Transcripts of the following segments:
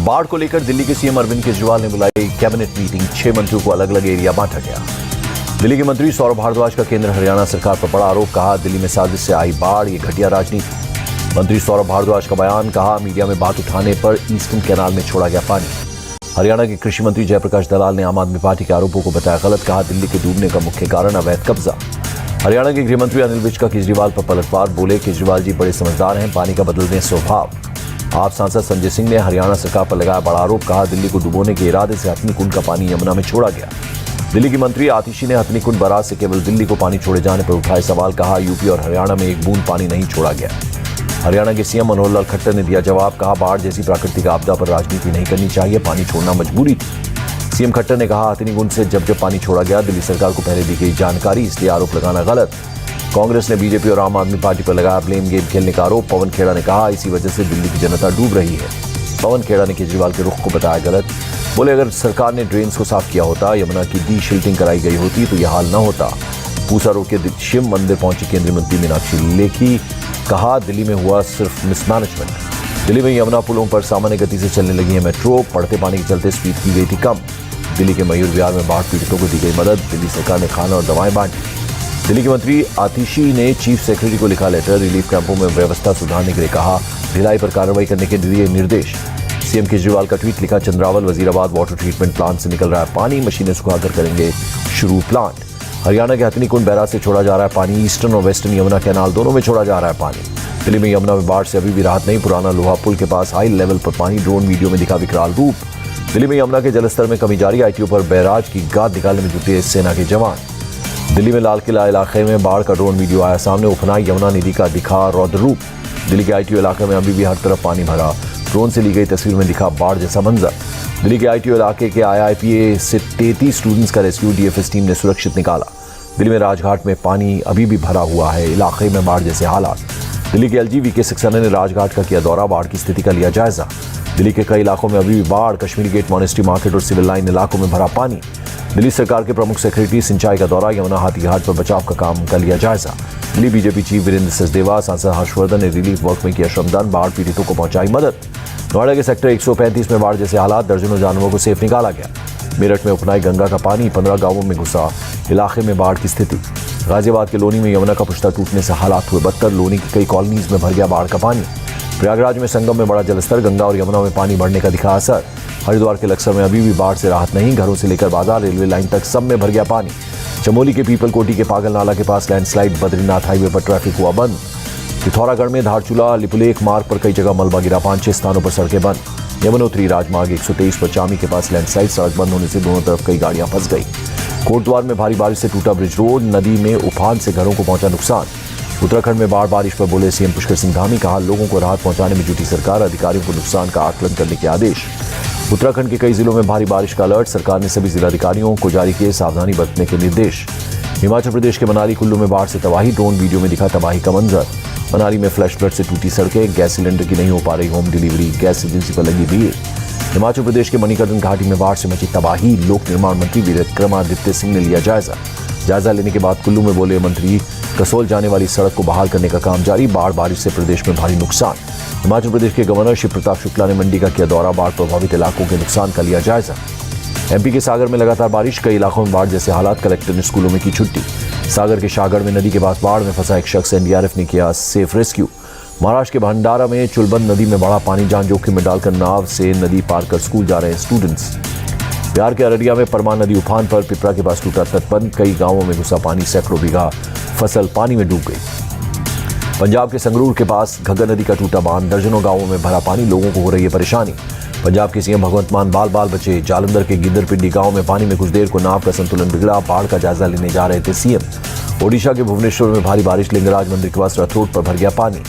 बाढ़ को लेकर दिल्ली के सीएम अरविंद केजरीवाल ने बुलाई कैबिनेट मीटिंग। 6 मंत्रियों को अलग अलग एरिया बांटा गया। दिल्ली के मंत्री सौरभ भारद्वाज का केंद्र हरियाणा सरकार पर बड़ा आरोप। कहा, दिल्ली में साजिश से आई बाढ़, ये घटिया राजनीति। मंत्री सौरभ भारद्वाज का बयान। कहा, मीडिया में बात उठाने पर ईस्टर्न कैनाल में छोड़ा गया पानी। हरियाणा के कृषि मंत्री जयप्रकाश दलाल ने आम आदमी पार्टी के आरोपों को बताया गलत। कहा, दिल्ली के डूबने का मुख्य कारण अवैध कब्जा। हरियाणा के गृह मंत्री अनिल विज का केजरीवाल पर पलटवार। बोले, केजरीवाल जी बड़े समझदार हैं, पानी का बदल दें स्वभाव। आप सांसद संजय सिंह ने हरियाणा सरकार पर लगाया बड़ा आरोप। कहा, दिल्ली को डुबोने के इरादे से हथनी कुंड का पानी यमुना में छोड़ा गया। दिल्ली की मंत्री आतिशी ने हथनी कुंड बराज से केवल दिल्ली को पानी छोड़े जाने पर उठाए सवाल। कहा, यूपी और हरियाणा में एक बूंद पानी नहीं छोड़ा गया। हरियाणा के सीएम मनोहर लाल खट्टर ने दिया जवाब। कहा, बाढ़ जैसी प्राकृतिक आपदा पर राजनीति नहीं करनी चाहिए, पानी छोड़ना मजबूरी थी। सीएम खट्टर ने कहा, हथनी कुंड से जब पानी छोड़ा गया, दिल्ली सरकार को पहले दी गई जानकारी, इसलिए आरोप लगाना गलत। कांग्रेस ने बीजेपी और आम आदमी पार्टी पर लगाया ब्लेम गेम खेलने का आरोप। पवन खेड़ा ने कहा, इसी वजह से दिल्ली की जनता डूब रही है। पवन खेड़ा ने केजरीवाल के रुख को बताया गलत। बोले, अगर सरकार ने ड्रेन्स को साफ किया होता, यमुना की डी शिल्टिंग कराई गई होती तो यह हाल न होता। पूसा रोड के शिव मंदिर पहुंची केंद्रीय मंत्री मीनाक्षी लेखी। कहा, दिल्ली में हुआ सिर्फ मिसमैनेजमेंट। दिल्ली में यमुना पुलों पर सामान्य गति से चलने लगी है मेट्रो। बढ़ते पानी के चलते स्पीड की गई थी कम। दिल्ली के मयूर विहार में बाढ़ पीड़ितों को दी गई मदद। दिल्ली सरकार ने खाना और दवाएं बांटी। दिल्ली के मंत्री आतिशी ने चीफ सेक्रेटरी को लिखा लेटर। रिलीफ कैंपों में व्यवस्था सुधारने के लिए कहा। ढिलाई पर कार्रवाई करने के दिए निर्देश। सीएम केजरीवाल का ट्वीट लिखा, Chandrawal Wazirabad water treatment plant से निकल रहा है पानी, मशीनें सुखाकर करेंगे शुरू प्लांट। हरियाणा के हथनी कुंड बैराज से छोड़ा जा रहा है पानी। ईस्टर्न और वेस्टर्न यमुना कैनाल दोनों में छोड़ा जा रहा है पानी। दिल्ली में यमुना में बाढ़ से अभी भी राहत नहीं। पुराना लोहा पुल के पास हाई लेवल पर पानी। ड्रोन वीडियो में दिखा विकराल रूप। दिल्ली में यमुना के जलस्तर में कमी जारी। आईटीओ पर बैराज की गाद निकालने में जुटे सेना के जवान। दिल्ली में लाल किला इलाके में बाढ़ का ड्रोन वीडियो आया सामने। उफनाई यमुना नदी का दिखा रौद्र रूप। दिल्ली के आईटीओ इलाके में अभी भी हर तरफ पानी भरा। ड्रोन से ली गई तस्वीर में दिखा बाढ़ जैसा मंजर। दिल्ली के आईटीओ इलाके के आईआईपीए से 33 स्टूडेंट्स का रेस्क्यू डीएफएस टीम ने सुरक्षित निकाला। दिल्ली में राजघाट में पानी अभी भी भरा हुआ है। इलाके में बाढ़ जैसे हालात। दिल्ली के एलजी वीके सक्सेना ने राजघाट का किया दौरा। बाढ़ की स्थिति का लिया जायजा। दिल्ली के कई इलाकों में अभी भी बाढ़। कश्मीरी गेट, मॉनेस्ट्री मार्केट और सिविल लाइन इलाकों में भरा पानी। दिल्ली सरकार के प्रमुख सेक्रेटरी सिंचाई का दौरा। यमुना हाथीघाट पर बचाव का काम का लिया जायजा। दिल्ली बीजेपी चीफ वीरेंद्र सचदेवा, सांसद हर्षवर्धन ने रिलीफ वर्क में किया श्रमदान। बाढ़ पीड़ितों को पहुंचाई मदद। नोएडा के सेक्टर 135 में बाढ़ जैसे हालात। दर्जनों जानवरों को सेफ निकाला गया। मेरठ में उपनाई गंगा का पानी 15 गांवों में घुसा। इलाके में बाढ़ की स्थिति। गाजियाबाद के लोनी में यमुना का पुश्ता टूटने से हालात हुए बदतर। लोनी की कई कॉलोनीज में भर गया बाढ़ का पानी। प्रयागराज में संगम में बड़ा जलस्तर। गंगा और यमुना में पानी बढ़ने का दिखा असर। हरिद्वार के लक्सर में अभी भी बाढ़ से राहत नहीं। घरों से लेकर बाजार, रेलवे लाइन तक सब में भर गया पानी। चमोली के पीपलकोटी के पागल नाला के पास लैंडस्लाइड। बद्रीनाथ हाईवे पर ट्रैफिक हुआ बंद। पिथौरागढ़ में धारचूला लिपुलेख मार्ग पर कई जगह मलबा गिरा। 5-6 स्थानों पर सड़कें बंद। यमुनोत्तरी राजमार्ग 123 पर चामी के पास लैंडस्लाइड। सड़क बंद होने से दोनों तरफ कई गाड़ियां फंस गई। कोटद्वार में भारी बारिश से टूटा ब्रिज रोड। नदी में उफान से घरों को पहुंचा नुकसान। उत्तराखंड में बारिश पर बोले सीएम पुष्कर सिंह धामी। कहा, लोगों को राहत पहुंचाने में जुटी सरकार। अधिकारियों को नुकसान का आकलन करने के आदेश। उत्तराखंड के कई जिलों में भारी बारिश का अलर्ट। सरकार ने सभी जिलाधिकारियों को जारी किए सावधानी बरतने के निर्देश। हिमाचल प्रदेश के मनाली कुल्लू में बाढ़ से तबाही। ड्रोन वीडियो में दिखा तबाही का मंजर। मनाली में फ्लैश फ्लड से टूटी सड़कें। गैस सिलेंडर की नहीं हो पा रही होम डिलीवरी। गैस एजेंसी पर लगी भीड़। हिमाचल प्रदेश के मणिकर्ण घाटी में बाढ़ से मची तबाही। लोक निर्माण मंत्री विक्रमादित्य सिंह ने लिया जायजा लेने के बाद कुल्लू में बोले मंत्री, कसोल जाने वाली सड़क को बहाल करने का काम जारी। बारिश से प्रदेश में भारी नुकसान। हिमाचल प्रदेश के गवर्नर शिव प्रताप शुक्ला ने मंडी का किया दौरा। बाढ़ प्रभावित इलाकों के नुकसान का लिया जायजा। एमपी के सागर में लगातार बारिश। कई इलाकों में बाढ़ जैसे हालात। कलेक्टर ने स्कूलों में की छुट्टी। सागर के शागड़ में नदी के पास बाढ़ में फंसा एक शख्स। एनडीआरएफ ने किया सेफ रेस्क्यू। महाराष्ट्र के भंडारा में चुलबंद नदी में बड़ा पानी। जान जोखिम में डालकर नाव से नदी पार कर स्कूल जा रहे हैं स्टूडेंट्स। बिहार के अररिया में परमान नदी उफान पर। पिपरा के पास टूटा तटबंध। कई गांवों में घुसा पानी। सैकड़ों बीघा फसल पानी में डूब गई। पंजाब के संगरूर के पास घग्गर नदी का टूटा बांध। दर्जनों गांवों में भरा पानी। लोगों को हो रही है परेशानी। पंजाब के सीएम भगवंत मान बाल बाल बचे। जालंधर के गिद्दरपिंडी गांव में पानी में कुछ देर को नाव का संतुलन बिगड़ा। बाढ़ का जायजा लेने जा रहे थे सीएम। ओडिशा के भुवनेश्वर में भारी बारिश। लिंगराज मंदिर के पास रथ रोड पर भर गया पानी।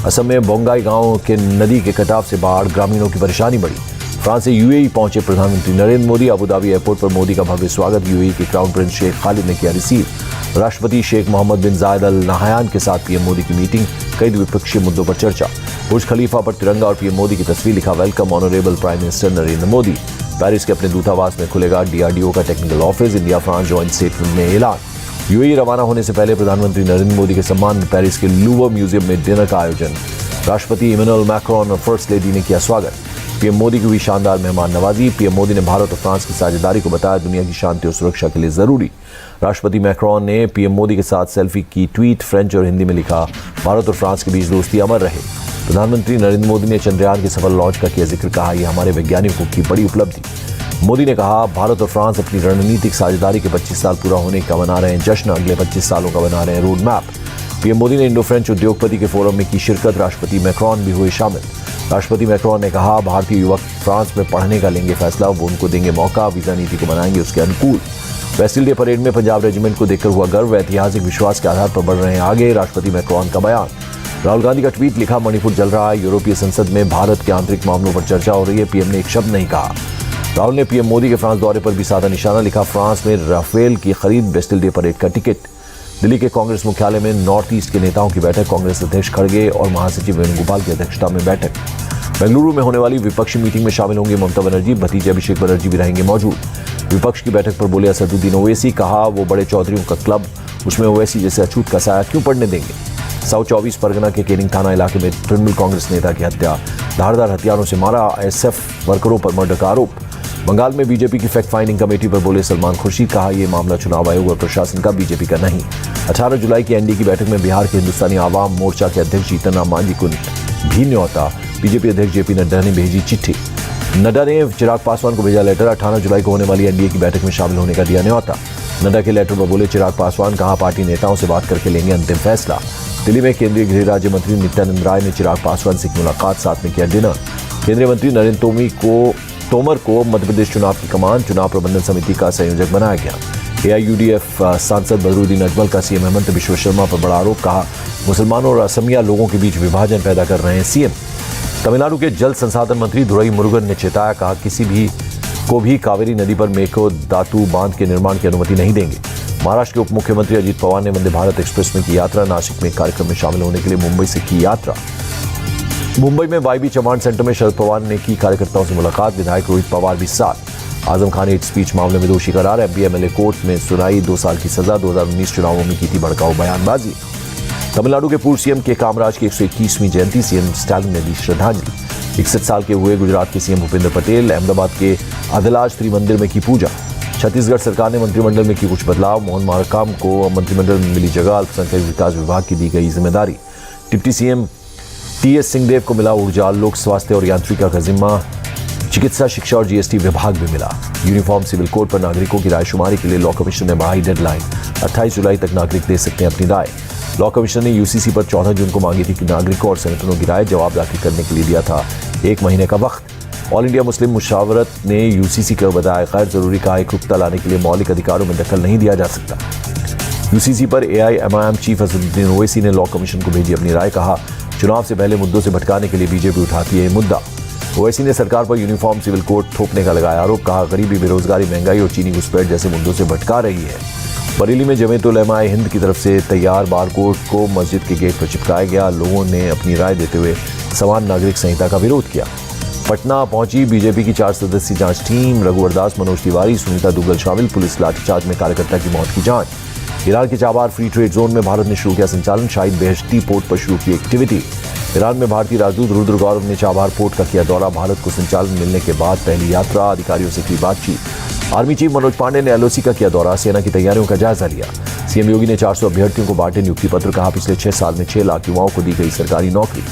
असम में बोंगाई गांव के नदी के कटाव से बाढ़। ग्रामीणों की परेशानी बढ़ी। फ्रांस से यूएई पहुंचे प्रधानमंत्री नरेंद्र मोदी। अबुधाबी एयरपोर्ट पर मोदी का भव्य स्वागत। यूएई के क्राउन प्रिंस शेख खालिद ने किया रिसीव। राष्ट्रपति शेख मोहम्मद बिन जायद अल नहयान के साथ पीएम मोदी की मीटिंग। कई द्विपक्षीय मुद्दों पर चर्चा। बुर्ज खलीफा पर तिरंगा और पीएम मोदी की तस्वीर। लिखा, welcome honourable prime minister Narendra Modi. Paris के अपने दूतावास में खुलेगा डीआरडीओ का technical office. India France joint statement में ऐलान। यूएई रवाना होने से पहले प्रधानमंत्री नरेंद्र मोदी के सम्मान में पेरिस के लूवर म्यूजियम में डिनर का आयोजन। राष्ट्रपति इमैनुअल मैक्रोन और फर्स्ट लेडी ने किया स्वागत। पीएम मोदी की हुई शानदार मेहमान नवाजी। पीएम मोदी ने भारत और फ्रांस की साझेदारी को बताया दुनिया की शांति और सुरक्षा के लिए जरूरी। राष्ट्रपति मैक्रोन ने पीएम मोदी के साथ सेल्फी की ट्वीट फ्रेंच और हिंदी में लिखा, भारत और फ्रांस के बीच दोस्ती अमर रहे। प्रधानमंत्री नरेंद्र मोदी ने चंद्रयान के सफल लॉन्च का किया जिक्र, कहा यह हमारे वैज्ञानिकों की बड़ी उपलब्धि। मोदी ने कहा भारत और फ्रांस अपनी रणनीतिक साझेदारी के 25 साल पूरा होने का मना रहे हैं जश्न, अगले 25 सालों का बना रहे हैं रोड मैप। पीएम मोदी ने इंडो फ्रेंच उद्योगपति के फोरम में की शिरकत, राष्ट्रपति मैक्रोन भी हुए शामिल। राष्ट्रपति मैक्रोन ने कहा भारतीय युवक फ्रांस में पढ़ने का लेंगे फैसला, वो उनको देंगे मौका, वीजा नीति को बनाएंगे उसके अनुकूल। वेस्टिल डे परेड में पंजाब रेजिमेंट को देखकर हुआ गर्व, ऐतिहासिक विश्वास के आधार पर बढ़ रहे हैं आगे, राष्ट्रपति मैक्रोन का बयान। राहुल गांधी का ट्वीट, लिखा मणिपुर जल रहा है, यूरोपीय संसद में भारत के आंतरिक मामलों पर चर्चा हो रही है, पीएम ने एक शब्द नहीं कहा। राहुल ने पीएम मोदी के फ्रांस दौरे पर भी साधा निशाना, लिखा फ्रांस में राफेल की खरीद, वेस्टिल डे परेड का टिकट। दिल्ली के कांग्रेस मुख्यालय में नॉर्थ ईस्ट के नेताओं की बैठक, कांग्रेस अध्यक्ष खड़गे और महासचिव वेणुगोपाल की अध्यक्षता में बैठक। बेंगलुरु में होने वाली विपक्षी मीटिंग में शामिल होंगे ममता बनर्जी, भतीजे अभिषेक बनर्जी भी रहेंगे मौजूद। विपक्ष की बैठक पर बोले असदुद्दीन ओवैसी, कहा वो बड़े चौधरियों का क्लब, उसमें ओवैसी जैसे अछूत का साया क्यों पड़ने देंगे। साउथ 24 परगना के केनिंग थाना इलाके में तृणमूल कांग्रेस नेता की हत्या, धारदार हथियारों से मारा, एसएफ वर्करों पर मर्डर का आरोप। बंगाल में बीजेपी की फैक्ट फाइंडिंग कमेटी पर बोले सलमान खुर्शीद, कहा यह मामला चुनाव आयोग और प्रशासन का, बीजेपी का नहीं। 18 जुलाई की एनडीए की बैठक में बिहार के हिंदुस्तानी आवाम मोर्चा के अध्यक्ष जीतन राम मांझी को भी न्योता, बीजेपी अध्यक्ष जेपी नड्डा ने भेजी चिट्ठी। नड्डा ने चिराग पासवान को भेजा लेटर, 18 जुलाई को होने वाली एनडीए की बैठक में शामिल होने का दिया न्योता। नड्डा के लेटर में बोले चिराग पासवान, कहा पार्टी नेताओं से बात करके लेंगे अंतिम फैसला। दिल्ली में केंद्रीय गृह राज्य मंत्री नित्यानंद राय ने चिराग पासवान से मुलाकात, साथ में किया डिनर। केंद्रीय मंत्री नरेंद्र तोमर को मध्य प्रदेश चुनाव की कमान, चुनाव प्रबंधन समिति का संयोजक बनाया गया। एआईयूडीएफ सांसद बदरुद्दीन अजमल का सीएम हेमंत बिश्व शर्मा पर बड़ा आरोप, कहा मुसलमानों और असमिया लोगों के बीच विभाजन पैदा कर रहे हैं सीएम। तमिलनाडु के जल संसाधन मंत्री दुरई मुरुगन ने चेताया, कहा किसी भी को भी कावेरी नदी पर मेकोदातु बांध के निर्माण की अनुमति नहीं देंगे। महाराष्ट्र के उप मुख्यमंत्री अजित पवार ने वंदे भारत एक्सप्रेस में की यात्रा, नासिक में कार्यक्रम में शामिल होने के लिए मुंबई से की यात्रा। मुंबई में वाईबी चव्हाण सेंटर में शरद पवार ने की कार्यकर्ताओं से मुलाकात, विधायक रोहित पवार भी साथ। आजम खान हेट स्पीच मामले में दोषी करार, एमपी-एमएलए कोर्ट में सुनाई 2 साल की सजा, 2019 चुनावों में की थी भड़काऊ बयानबाजी। तमिलनाडु के पूर्व सीएम के कामराज की 121वीं जयंती, सीएम स्टालिन ने दी श्रद्धांजलि। 61 साल के हुए गुजरात के सीएम भूपेंद्र पटेल, अहमदाबाद के अदलाज त्रिमंदिर में की पूजा। छत्तीसगढ़ सरकार ने मंत्रिमंडल में की कुछ बदलाव, मोहन मारकाम को मंत्रिमंडल में मिली जगह, अल्पसंख्यक विकास विभाग की दी गई जिम्मेदारी। डिप्टी सीएम टीएस सिंहदेव को मिला ऊर्जा, लोक स्वास्थ्य और यांत्रिका का जिम्मा, चिकित्सा, शिक्षा और जीएसटी विभाग भी मिला। यूनिफॉर्म सिविल कोड पर नागरिकों की रायशुमारी के लिए लॉ कमीशन ने बढ़ाई डेडलाइन, 28 जुलाई तक नागरिक दे सकते हैं अपनी राय। लॉ कमीशन ने यूसीसी पर 14 जून को मांगी थी कि नागरिकों और संगठनों की राय, जवाब दाखिल करने के लिए दिया था 1 महीने का वक्त। ऑल इंडिया मुस्लिम मुशावरत ने यूसीसी को बताया गैर जरूरी, कहा एकरूपता लाने के लिए मौलिक अधिकारों में दखल नहीं दिया जा सकता। यूसीसी पर एआईएमआईएम चीफ असदुद्दीन ओवैसी ने लॉ कमीशन को भेजी अपनी राय, कहा चुनाव से पहले मुद्दों से भटकाने के लिए बीजेपी उठाती है मुद्दा। ओवैसी ने सरकार पर यूनिफॉर्म सिविल कोड थोपने का लगाया आरोप, कहा गरीबी, बेरोजगारी, महंगाई और चीनी घुसपैठ जैसे मुद्दों से भटका रही है। बरेली में जमीयत-उल-उलमा हिंद की तरफ से तैयार बारकोड को मस्जिद के गेट पर चिपकाया गया, लोगों ने अपनी राय देते हुए समान नागरिक संहिता का विरोध किया। पटना पहुंची बीजेपी की 4 सदस्यीय जांच टीम, रघुवर दास, मनोज तिवारी, सुनीता दुग्गल शामिल, पुलिस लाठीचार्ज में कार्यकर्ता की मौत की जांच। ईरान के चाबार फ्री ट्रेड जोन में भारत ने शुरू किया संचालन, शाहिद बेहश्ती पोर्ट पर शुरू की एक्टिविटी। ईरान में भारतीय राजदूत रुद्र गौरव ने चाबार पोर्ट का किया दौरा, भारत को संचालन मिलने के बाद पहली यात्रा, अधिकारियों से की बातचीत। आर्मी चीफ मनोज पांडे ने एलओसी का किया दौरा, सेना की तैयारियों का जायजा लिया। सीएम योगी ने 400 अभ्यर्थियों को बांटे नियुक्ति पत्र, कहा पिछले 6 साल में 6 लाख युवाओं को दी गई सरकारी नौकरी।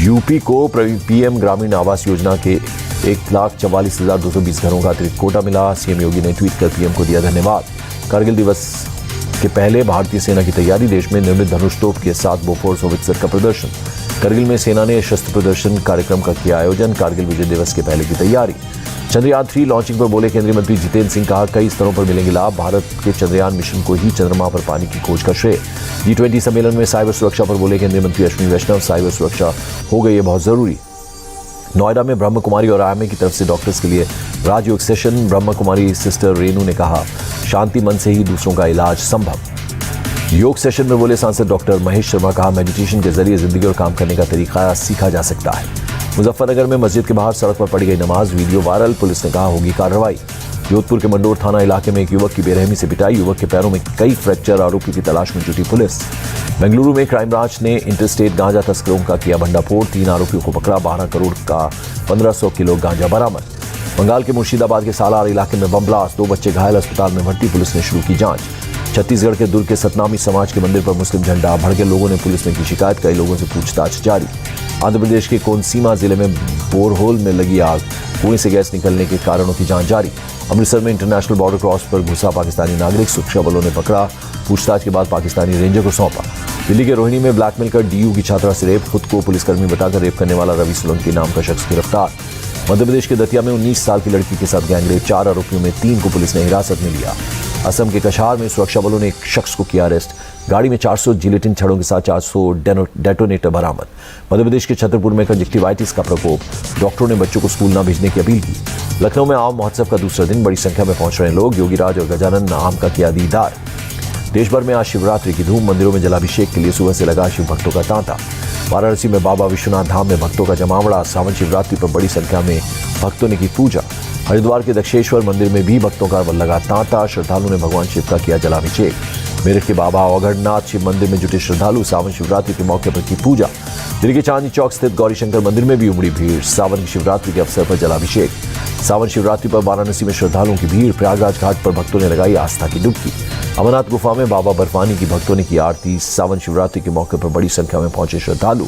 यूपी को पीएम ग्रामीण आवास योजना के 1,44,220 घरों का अतिरिक्त कोटा मिला। सीएम योगी ने ट्वीट कर पीएम को दिया धन्यवाद। कारगिल दिवस के पहले भारतीय सेना की तैयारी, देश में निर्मित धनुष तोप के साथ बोफोर्स होवित्जर का प्रदर्शन। करगिल में सेना ने शस्त्र प्रदर्शन कार्यक्रम का किया आयोजन, कारगिल विजय दिवस के पहले की तैयारी। चंद्रयान 3 लॉन्चिंग पर बोले केंद्रीय मंत्री जितेंद्र सिंह, कहा कई स्तरों पर मिलेंगे लाभ, भारत के चंद्रयान मिशन को ही चंद्रमा पर पानी की खोज का श्रेय। G20 सम्मेलन में साइबर सुरक्षा पर बोले केंद्रीय मंत्री अश्विनी वैष्णव, साइबर सुरक्षा हो गई है बहुत जरूरी। नोएडा में ब्रह्म कुमारी और आईएमए की तरफ से डॉक्टर्स के लिए राजयोग सेशन, ब्रह्म कुमारी सिस्टर रेनू ने कहा शांति मन से ही दूसरों का इलाज संभव। योग सेशन में बोले सांसद डॉक्टर महेश शर्मा, कहा मेडिटेशन के जरिए जिंदगी और काम करने का तरीका सीखा जा सकता है। मुजफ्फरनगर में मस्जिद के बाहर सड़क पर पड़ी गई नमाज, वीडियो वायरल, पुलिस ने कहा होगी कार्रवाई। जोधपुर के मंडोर थाना इलाके में एक युवक की बेरहमी से पिटाई, युवक के पैरों में कई फ्रैक्चर, आरोपी की तलाश में जुटी पुलिस। बेंगलुरु में क्राइम ब्रांच ने इंटरस्टेट गांजा तस्करों का किया भंडाफोड़, 3 आरोपियों को पकड़ा, 12 करोड़ का 1500 किलो गांजा बरामद। बंगाल के मुर्शिदाबाद के सालार इलाके में बम ब्लास्ट, 2 बच्चे घायल, अस्पताल में भर्ती, पुलिस ने शुरू की जांच। छत्तीसगढ़ के दुर्ग के सतनामी समाज के मंदिर पर मुस्लिम झंडा, भड़के लोगों ने पुलिस में की शिकायत, कई लोगों से पूछताछ जारी। आंध्र प्रदेश के कोनसीमा जिले में बोरहोल में लगी आग, कुएं से गैस निकलने के कारणों की जांच जारी। अमृतसर में इंटरनेशनल बॉर्डर क्रॉस पर घुसा पाकिस्तानी नागरिक, सुरक्षा बलों ने पकड़ा, पूछताछ के बाद पाकिस्तानी रेंजर को सौंपा। दिल्ली के रोहिणी में ब्लैकमेल कर डीयू की छात्रा से रेप, खुद को पुलिसकर्मी बताकर रेप करने वाला रवि सोलंकी नाम का शख्स गिरफ्तार। मध्य प्रदेश के दतिया में 19 साल की लड़की के साथ गैंगरेप, 4 आरोपियों में 3 को पुलिस ने हिरासत में लिया। असम के कछार में सुरक्षा बलों ने एक शख्स को किया अरेस्ट, गाड़ी में 400 जिलेटिन छड़ों के साथ 400 डेटोनेटर बरामद। मध्य प्रदेश के छतरपुर में कंजक्टिवाइटिस का प्रकोप, डॉक्टरों ने बच्चों को स्कूल न भेजने की अपील की। लखनऊ में आम महोत्सव का दूसरा दिन, बड़ी संख्या में पहुंच रहे लोग, योगीराज और गजानन आम का किया दीदार। देश भर में आज शिवरात्रि की धूम, मंदिरों में जलाभिषेक के लिए सुबह से लगा शिव भक्तों का तांता। वाराणसी में बाबा विश्वनाथ धाम में भक्तों का जमावड़ा, सावन शिवरात्रि पर बड़ी संख्या में भक्तों ने की पूजा। हरिद्वार के दक्षेश्वर मंदिर में भी भक्तों का लगा तांता, श्रद्धालुओं ने भगवान शिव का किया जलाभिषेक। मेरठ के बाबा अवघड़नाथ शिव मंदिर में जुटे श्रद्धालु, सावन शिवरात्रि के मौके पर की पूजा। दिल्ली के चांदनी चौक स्थित गौरीशंकर मंदिर में भी उमड़ी भीड़, सावन की शिवरात्रि के अवसर पर जलाभिषेक। सावन शिवरात्रि पर वाराणसी में श्रद्धालुओं की भीड़, प्रयागराज घाट पर भक्तों ने लगाई आस्था की डुबकी। अमरनाथ गुफा में बाबा बर्फानी की भक्तों ने की आरती, सावन शिवरात्रि के मौके पर बड़ी संख्या में पहुंचे श्रद्धालु।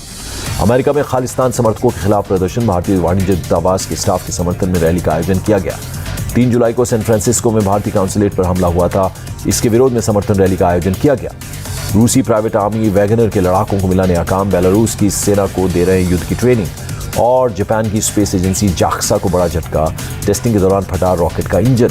अमेरिका में खालिस्तान समर्थकों के खिलाफ प्रदर्शन, भारतीय वाणिज्य दूतावास के स्टाफ के समर्थन में रैली का आयोजन किया गया। 3 जुलाई को सैन फ्रांसिस्को में भारतीय काउंसुलेट पर हमला हुआ था, इसके विरोध में समर्थन रैली का आयोजन किया गया। रूसी प्राइवेट आर्मी वैगनर के लड़ाकों को मिला नया काम, बेलारूस की सेना को दे रहे युद्ध की ट्रेनिंग। और जापान की स्पेस एजेंसी जाक्सा को बड़ा झटका, टेस्टिंग के दौरान फटा रॉकेट का इंजन।